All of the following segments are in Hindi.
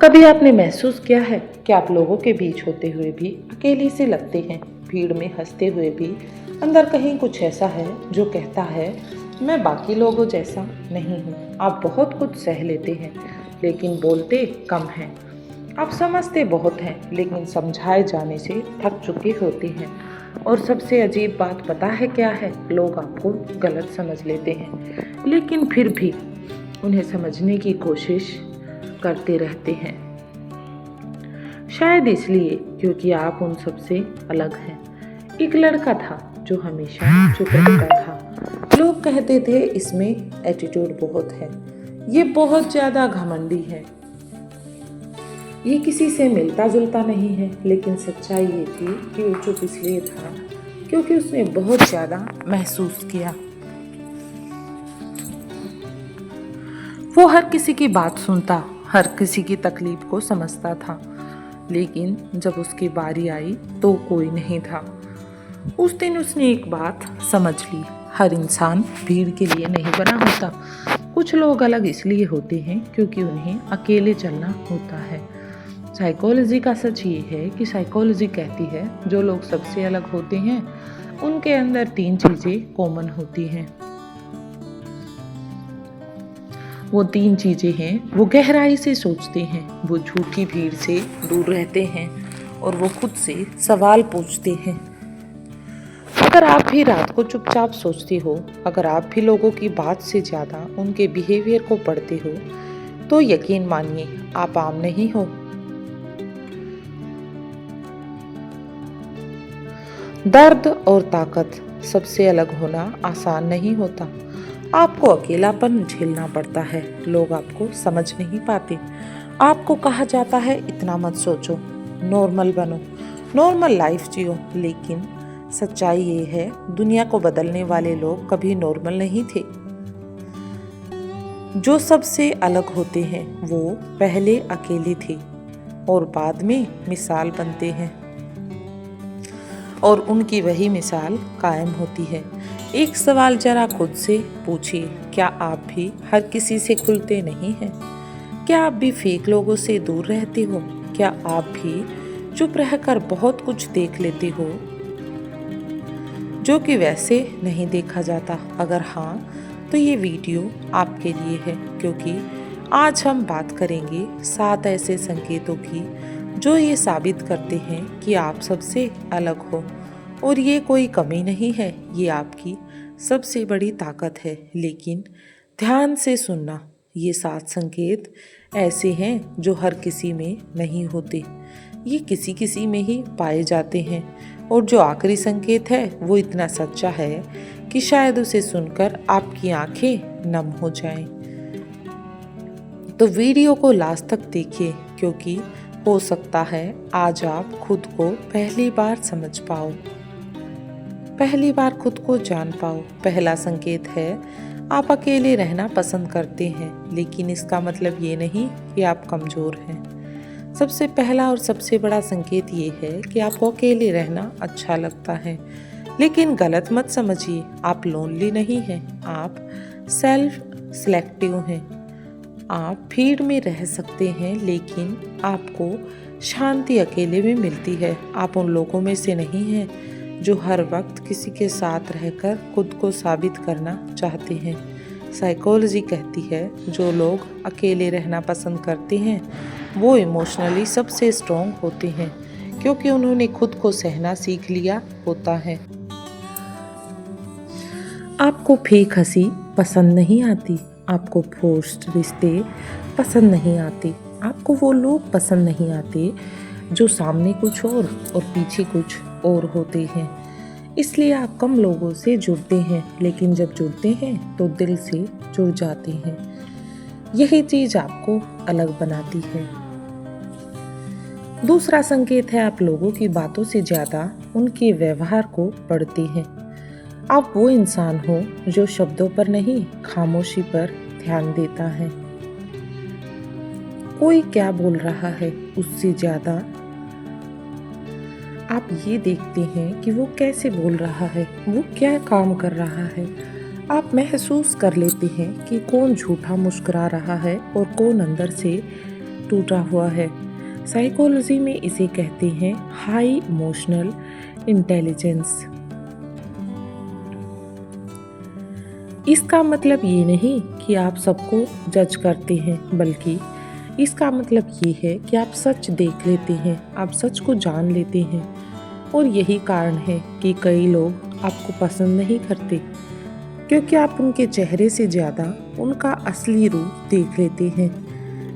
कभी आपने महसूस किया है कि आप लोगों के बीच होते हुए भी अकेले से लगते हैं? भीड़ में हंसते हुए भी अंदर कहीं कुछ ऐसा है जो कहता है, मैं बाकी लोगों जैसा नहीं हूँ। आप बहुत कुछ सह लेते हैं लेकिन बोलते कम हैं। आप समझते बहुत हैं लेकिन समझाए जाने से थक चुके होते हैं। और सबसे अजीब बात पता है क्या है? लोग आपको गलत समझ लेते हैं लेकिन फिर भी उन्हें समझने की कोशिश करते रहते हैं। शायद इसलिए क्योंकि आप उन सबसे अलग हैं। एक लड़का था जो हमेशा चुप रहता था। लोग कहते थे इसमें एटीट्यूड बहुत है, ये बहुत ज्यादा घमंडी है, ये किसी से मिलता जुलता नहीं है। लेकिन सच्चाई ये थी कि वो चुप इसलिए था क्योंकि उसने बहुत ज्यादा महसूस किया। वो हर किसी की बात सुनता, हर किसी की तकलीफ को समझता था, लेकिन जब उसकी बारी आई तो कोई नहीं था। उस दिन उसने एक बात समझ ली, हर इंसान भीड़ के लिए नहीं बना होता। कुछ लोग अलग इसलिए होते हैं क्योंकि उन्हें अकेले चलना होता है। साइकोलॉजी का सच ये है कि साइकोलॉजी कहती है जो लोग सबसे अलग होते हैं उनके अंदर 3 चीजें कॉमन होती हैं। वो 3 चीजें हैं, वो गहराई से सोचते हैं, वो झूठी भीड़ से दूर रहते हैं और वो खुद से सवाल पूछते हैं। अगर आप भी रात को चुपचाप सोचते हो, अगर आप भी लोगों की बात से ज्यादा उनके बिहेवियर को पढ़ते हो, तो यकीन मानिए आप आम नहीं हो। दर्द और ताकत सबसे अलग होना आसान नहीं होता। आपको अकेलापन झेलना पड़ता है, लोग आपको समझ नहीं पाते। आपको कहा जाता है इतना मत सोचो, नॉर्मल बनो, नॉर्मल लाइफ जियो। लेकिन सच्चाई ये है दुनिया को बदलने वाले लोग कभी नॉर्मल नहीं थे। जो सबसे अलग होते हैं वो पहले अकेले थे और बाद में मिसाल बनते हैं, और उनकी वही मिसाल कायम होती है। एक सवाल जरा खुद से पूछिए, क्या आप भी हर किसी से खुलते नहीं हैं? क्या आप भी फेक लोगों से दूर रहते हो? क्या आप भी चुप रहकर बहुत कुछ देख लेते हो जो कि वैसे नहीं देखा जाता? अगर हाँ, तो ये वीडियो आपके लिए है, क्योंकि आज हम बात करेंगे 7 ऐसे संकेतों की जो ये साबित करते हैं कि आप सबसे अलग हो। और ये कोई कमी नहीं है, ये आपकी सबसे बड़ी ताकत है। लेकिन ध्यान से सुनना, ये 7 संकेत ऐसे हैं जो हर किसी में नहीं होते, ये किसी किसी में ही पाए जाते हैं। और जो आखिरी संकेत है वो इतना सच्चा है कि शायद उसे सुनकर आपकी आंखें नम हो जाएं। तो वीडियो को लास्ट तक देखिए, क्योंकि हो सकता है आज आप खुद को पहली बार समझ पाओ, पहली बार खुद को जान पाओ। पहला संकेत है, आप अकेले रहना पसंद करते हैं, लेकिन इसका मतलब ये नहीं कि आप कमज़ोर हैं। सबसे पहला और सबसे बड़ा संकेत ये है कि आपको अकेले रहना अच्छा लगता है, लेकिन गलत मत समझिए, आप लोनली नहीं हैं, आप सेल्फ सिलेक्टिव हैं। आप भीड़ में रह सकते हैं लेकिन आपको शांति अकेले में मिलती है। आप उन लोगों में से नहीं हैं जो हर वक्त किसी के साथ रहकर खुद को साबित करना चाहते हैं। साइकोलॉजी कहती है जो लोग अकेले रहना पसंद करते हैं वो इमोशनली सबसे स्ट्रॉन्ग होते हैं, क्योंकि उन्होंने खुद को सहना सीख लिया होता है। आपको फेक हंसी पसंद नहीं आती, आपको फोर्स्ड रिश्ते पसंद नहीं आते, आपको वो लोग पसंद नहीं आते जो सामने कुछ और पीछे कुछ और होते हैं। इसलिए आप कम लोगों से जुड़ते हैं, लेकिन जब जुड़ते हैं तो दिल से जुड़ जाते हैं। यही चीज आपको अलग बनाती है। दूसरा संकेत है, आप लोगों की बातों से ज्यादा उनके व्यवहार को पढ़ते हैं। आप वो इंसान हो जो शब्दों पर नहीं, खामोशी पर ध्यान देता है। कोई क्या बोल रहा है उससे ज्यादा आप ये देखते हैं कि वो कैसे बोल रहा है, वो क्या काम कर रहा है। आप महसूस कर लेते हैं कि कौन झूठा मुस्कुरा रहा है और कौन अंदर से टूटा हुआ है। साइकोलॉजी में इसे कहते हैं हाई इमोशनल इंटेलिजेंस। इसका मतलब ये नहीं कि आप सबको जज करते हैं, बल्कि इसका मतलब ये है कि आप सच देख लेते हैं, आप सच को जान लेते हैं। और यही कारण है कि कई लोग आपको पसंद नहीं करते, क्योंकि आप उनके चेहरे से ज़्यादा उनका असली रूप देख लेते हैं।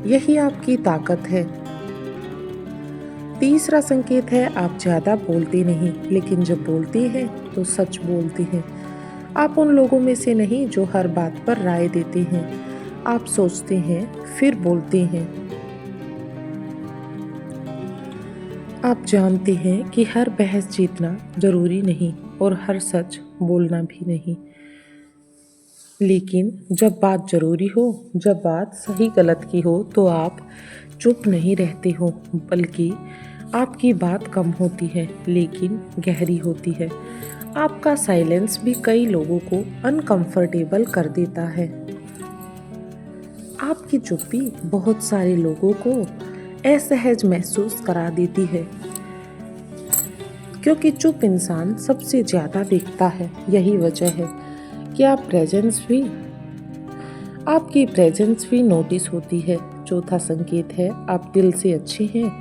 यही आपकी ताकत है। तीसरा संकेत है आप ज़्यादा बोलते नहीं, लेकिन जब बोलते हैं तो सच बोलते हैं। आप उन लोगों में से नहीं जो हर बात पर राय देते हैं। आप सोचते हैं फिर बोलते हैं। आप जानते हैं कि हर बहस जीतना जरूरी नहीं और हर सच बोलना भी नहीं, लेकिन जब बात जरूरी हो, जब बात सही गलत की हो, तो आप चुप नहीं रहते हो, बल्कि आपकी बात कम होती है लेकिन गहरी होती है। आपका साइलेंस भी कई लोगों को अनकंफर्टेबल कर देता है। आपकी चुप्पी बहुत सारे लोगों को असहज महसूस करा देती है, क्योंकि चुप इंसान सबसे ज्यादा देखता है। यही वजह है कि आपकी प्रेजेंस भी नोटिस होती है। चौथा संकेत है आप दिल से अच्छे हैं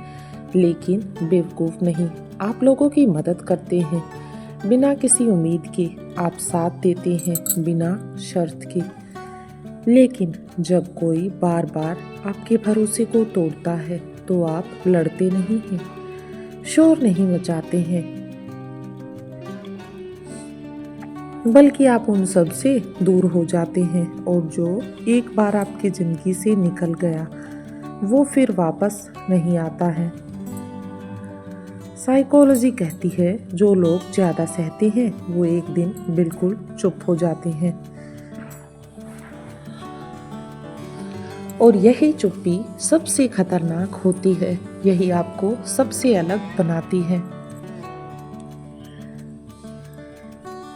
लेकिन बेवकूफ नहीं। आप लोगों की मदद करते हैं बिना किसी उम्मीद के, आप साथ देते हैं बिना शर्त के। लेकिन जब कोई बार बार आपके भरोसे को तोड़ता है तो आप लड़ते नहीं हैं, शोर नहीं मचाते हैं, बल्कि आप उन सब से दूर हो जाते हैं। और जो एक बार आपकी जिंदगी से निकल गया वो फिर वापस नहीं आता है। साइकोलॉजी कहती है जो लोग ज़्यादा सहते हैं वो एक दिन बिल्कुल चुप हो जाते हैं, और यही चुप्पी सबसे खतरनाक होती है। यही आपको सबसे अलग बनाती है।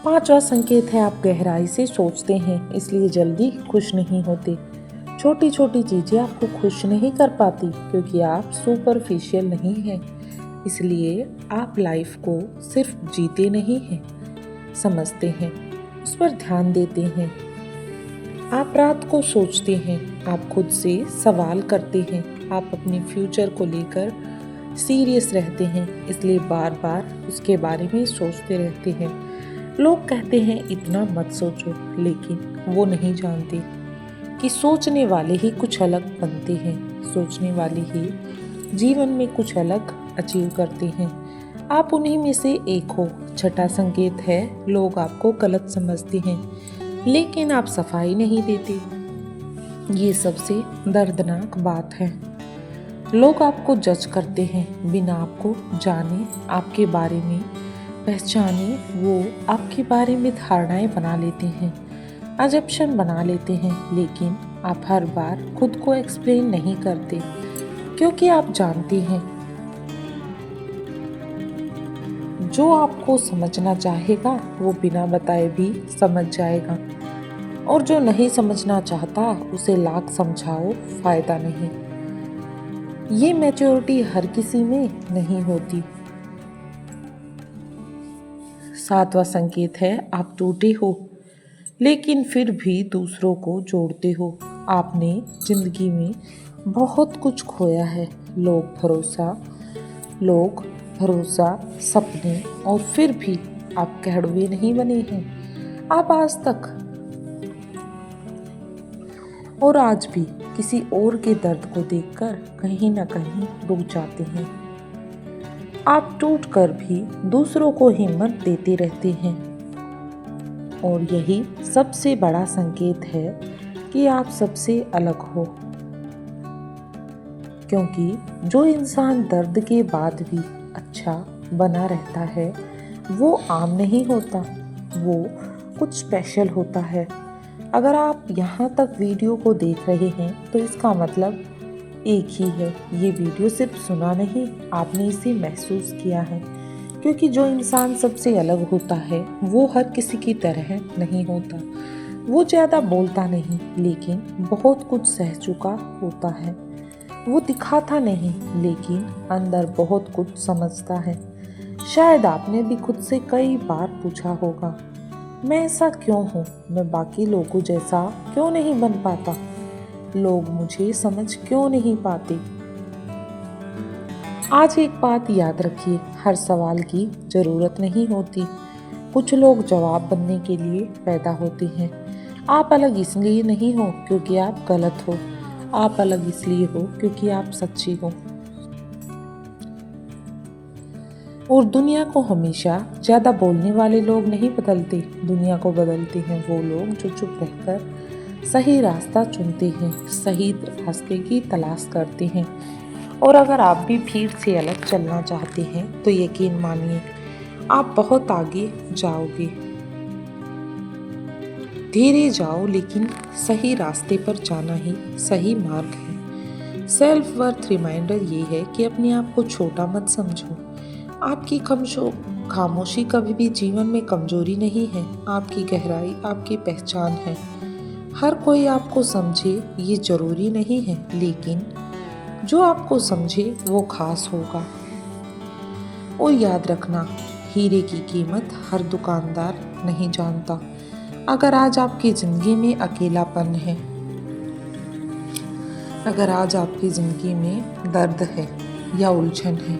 पांचवा संकेत है आप गहराई से सोचते हैं, इसलिए जल्दी खुश नहीं होते। छोटी छोटी चीजें आपको खुश नहीं कर पाती, क्योंकि आप सुपरफिशियल नहीं हैं। इसलिए आप लाइफ को सिर्फ जीते नहीं हैं, समझते हैं, उस पर ध्यान देते हैं। आप रात को सोचते हैं, आप खुद से सवाल करते हैं, आप अपने फ्यूचर को लेकर सीरियस रहते हैं, इसलिए बार बार उसके बारे में सोचते रहते हैं। लोग कहते हैं इतना मत सोचो, लेकिन वो नहीं जानते कि सोचने वाले ही कुछ अलग बनते हैं, सोचने वाले ही जीवन में कुछ अलग अचीव करते हैं। आप उन्हीं में से एक हो। छठा संकेत है लोग आपको गलत समझते हैं, लेकिन आप सफाई नहीं देते। ये सबसे दर्दनाक बात है। लोग आपको जज करते हैं बिना आपको जाने, आपके बारे में पहचाने। वो आपके बारे में धारणाएं बना लेते हैं, अजम्पशन बना लेते हैं, लेकिन आप हर बार खुद को एक्सप्लेन नहीं करते, क्योंकि आप जानते हैं जो आपको समझना चाहेगा वो बिना बताए भी समझ जाएगा, और जो नहीं समझना चाहता उसे लाख समझाओ फायदा नहीं। ये मैच्योरिटी हर किसी में नहीं होती। सातवां संकेत है आप टूटे हो लेकिन फिर भी दूसरों को जोड़ते हो। आपने जिंदगी में बहुत कुछ खोया है, लोग भरोसा, सपने, और फिर भी आप कड़वे नहीं बने हैं। आप आज भी किसी और के दर्द को देखकर कहीं ना कहीं रुक जाते हैं। आप टूट कर भी दूसरों को हिम्मत देते रहते हैं, और यही सबसे बड़ा संकेत है कि आप सबसे अलग हो। क्योंकि जो इंसान दर्द के बाद भी अच्छा बना रहता है वो आम नहीं होता, वो कुछ स्पेशल होता है। अगर आप यहाँ तक वीडियो को देख रहे हैं तो इसका मतलब एक ही है, ये वीडियो सिर्फ सुना नहीं, आपने इसे महसूस किया है। क्योंकि जो इंसान सबसे अलग होता है वो हर किसी की तरह नहीं होता। वो ज़्यादा बोलता नहीं, लेकिन बहुत कुछ सह चुका होता है। वो दिखाता नहीं लेकिन अंदर बहुत कुछ समझता है। शायद आपने भी खुद से कई बार पूछा होगा, मैं ऐसा क्यों हूँ, मैं बाकी लोगों जैसा क्यों नहीं बन पाता, लोग मुझे समझ क्यों नहीं पाते। आज एक बात याद रखिए, हर सवाल की जरूरत नहीं होती। कुछ लोग जवाब बनने के लिए पैदा होते हैं। आप अलग इसलिए नहीं हो क्योंकि आप गलत हो, आप अलग इसलिए हो क्योंकि आप सच्ची हो। और दुनिया को हमेशा ज्यादा बोलने वाले लोग नहीं बदलते, दुनिया को बदलते हैं वो लोग जो चुप रहकर सही रास्ता चुनते हैं, सही रास्ते की तलाश करते हैं। और अगर आप भी भीड़ से अलग चलना चाहते हैं तो यकीन मानिए आप बहुत आगे जाओगे। धीरे जाओ लेकिन सही रास्ते पर जाना ही सही मार्ग है। सेल्फ वर्थ रिमाइंडर ये है कि अपने आप को छोटा मत समझो। आपकी खामोशी कभी भी जीवन में कमजोरी नहीं है, आपकी गहराई आपकी पहचान है। हर कोई आपको समझे ये जरूरी नहीं है, लेकिन जो आपको समझे वो खास होगा। और याद रखना, हीरे की कीमत हर दुकानदार नहीं जानता। अगर आज आपकी जिंदगी में अकेलापन है, अगर आज आपकी जिंदगी में दर्द है या उलझन है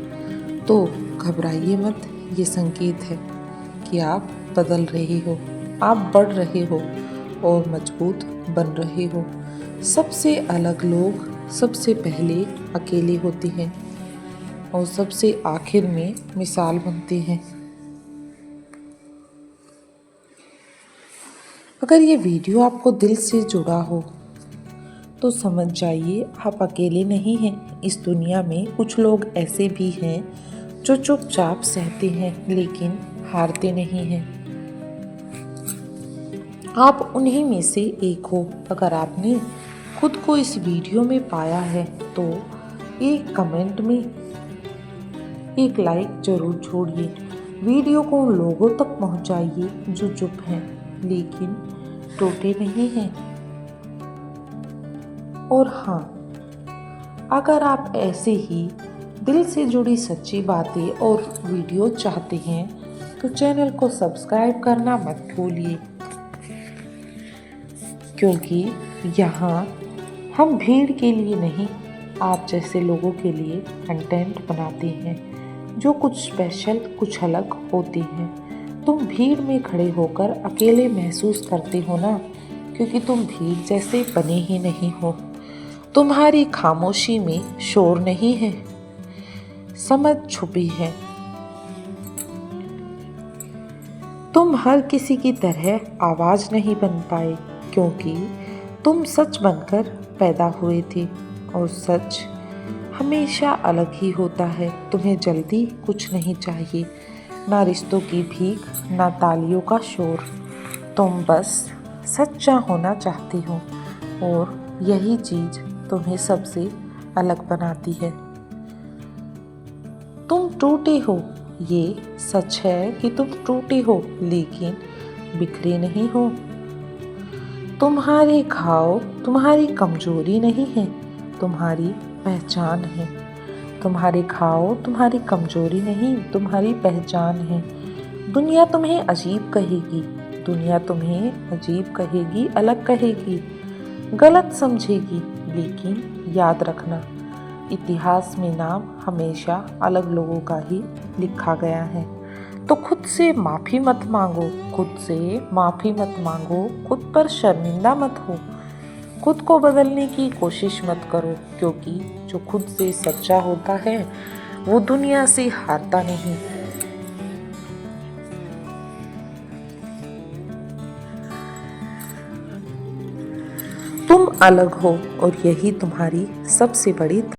तो घबराइए मत। ये संकेत है कि आप बदल रहे हो, आप बढ़ रहे हो और मजबूत बन रहे हो। सबसे अलग लोग सबसे पहले अकेले होते हैं और सबसे आखिर में मिसाल बनते हैं। अगर ये वीडियो आपको दिल से जुड़ा हो तो समझ जाइए आप अकेले नहीं हैं। इस दुनिया में कुछ लोग ऐसे भी हैं जो चुपचाप सहते हैं लेकिन हारते नहीं हैं। आप उन्हीं में से एक हो। अगर आपने खुद को इस वीडियो में पाया है तो एक कमेंट में एक लाइक जरूर छोड़िए। वीडियो को उन लोगों तक पहुंचाइए जो चुप हैं लेकिन टूटे नहीं हैं। और हाँ, अगर आप ऐसे ही दिल से जुड़ी सच्ची बातें और वीडियो चाहते हैं तो चैनल को सब्सक्राइब करना मत भूलिए, क्योंकि यहाँ हम भीड़ के लिए नहीं, आप जैसे लोगों के लिए कंटेंट बनाते हैं जो कुछ स्पेशल कुछ अलग होते हैं। तुम भीड़ में खड़े होकर अकेले महसूस करते हो ना, क्योंकि तुम भीड़ जैसे बने ही नहीं हो। तुम्हारी खामोशी में शोर नहीं है, समझ छुपी है। तुम हर किसी की तरह आवाज नहीं बन पाए क्योंकि तुम सच बनकर पैदा हुए थे और सच हमेशा अलग ही होता है। तुम्हें जल्दी कुछ नहीं चाहिए, ना रिश्तों की भीख, ना तालियों का शोर। तुम बस सच्चा होना चाहती हो और यही चीज तुम्हें सबसे अलग बनाती है। तुम टूटे हो, ये सच है कि तुम टूटे हो लेकिन बिखरे नहीं हो। तुम्हारे घाव तुम्हारी कमजोरी नहीं है, तुम्हारी पहचान है। तुम्हारे घाव तुम्हारी कमजोरी नहीं, तुम्हारी पहचान है। दुनिया तुम्हें अजीब कहेगी, दुनिया तुम्हें अजीब कहेगी, अलग कहेगी, गलत समझेगी, लेकिन याद रखना, इतिहास में नाम हमेशा अलग लोगों का ही लिखा गया है। तो खुद से माफ़ी मत मांगो, खुद से माफ़ी मत मांगो, खुद पर शर्मिंदा मत हो, खुद को बदलने की कोशिश मत करो, क्योंकि जो खुद से सच्चा होता है वो दुनिया से हारता नहीं। तुम अलग हो और यही तुम्हारी सबसे बड़ी